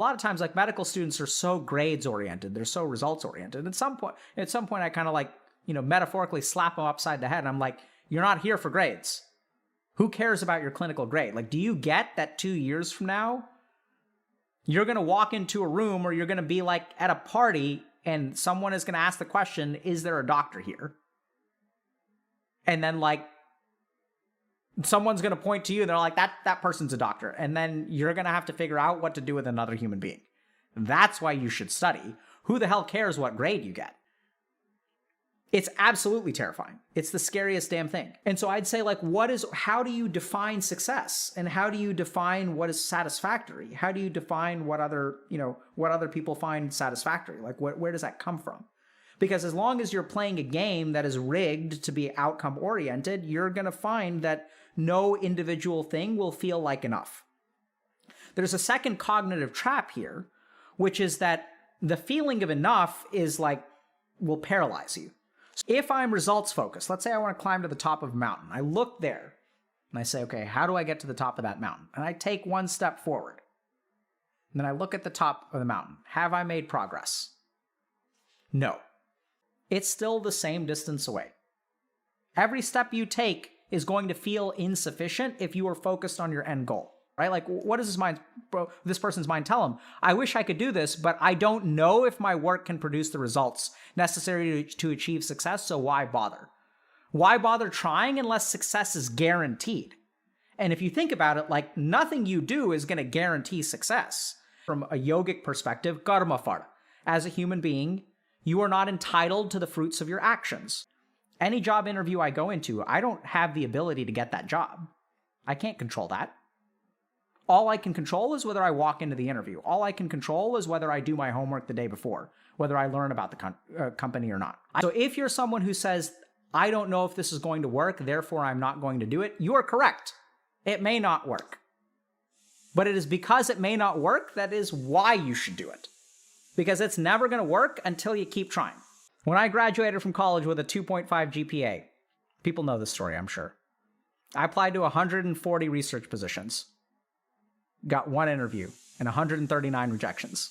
A lot of times, like, medical students are so grades oriented, they're so results oriented. At some point, I kind of like, metaphorically slap them upside the head. And I'm like, you're not here for grades. Who cares about your clinical grade? Like, do you get that 2 years from now, you're going to walk into a room or you're going to be like at a party and someone is going to ask the question, is there a doctor here? And then like someone's going to point to you and they're like, that person's a doctor. And then you're going to have to figure out what to do with another human being. That's why you should study. Who the hell cares what grade you get? It's absolutely terrifying. It's the scariest damn thing. And so I'd say, like, how do you define success? And how do you define what is satisfactory? How do you define what other people find satisfactory? Like, where does that come from? Because as long as you're playing a game that is rigged to be outcome oriented, you're going to find that no individual thing will feel like enough. There's a second cognitive trap here, which is that the feeling of enough will paralyze you. If I'm results focused, let's say I want to climb to the top of a mountain. I look there and I say, okay, how do I get to the top of that mountain? And I take one step forward. And then I look at the top of the mountain. Have I made progress? No. It's still the same distance away. Every step you take is going to feel insufficient if you are focused on your end goal. Right? Like, what does this person's mind tell him? I wish I could do this, but I don't know if my work can produce the results necessary to achieve success, so why bother? Why bother trying unless success is guaranteed? And if you think about it, like, nothing you do is going to guarantee success. From a yogic perspective, karma phala. As a human being, you are not entitled to the fruits of your actions. Any job interview I go into, I don't have the ability to get that job. I can't control that. All I can control is whether I walk into the interview. All I can control is whether I do my homework the day before, whether I learn about the company or not. So if you're someone who says, I don't know if this is going to work, therefore I'm not going to do it, you are correct. It may not work. But it is because it may not work that is why you should do it. Because it's never going to work until you keep trying. When I graduated from college with a 2.5 GPA, people know this story, I'm sure. I applied to 140 research positions. Got one interview and 139 rejections.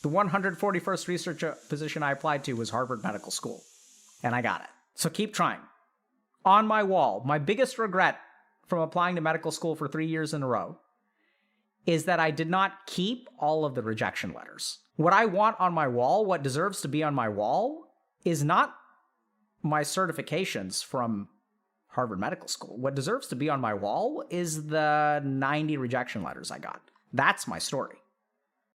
The 141st research position I applied to was Harvard Medical School, and I got it. So keep trying. On my wall, my biggest regret from applying to medical school for 3 years in a row is that I did not keep all of the rejection letters. What I want on my wall, what deserves to be on my wall, is not my certifications from Harvard Medical School. What deserves to be on my wall is the 90 rejection letters I got. That's my story.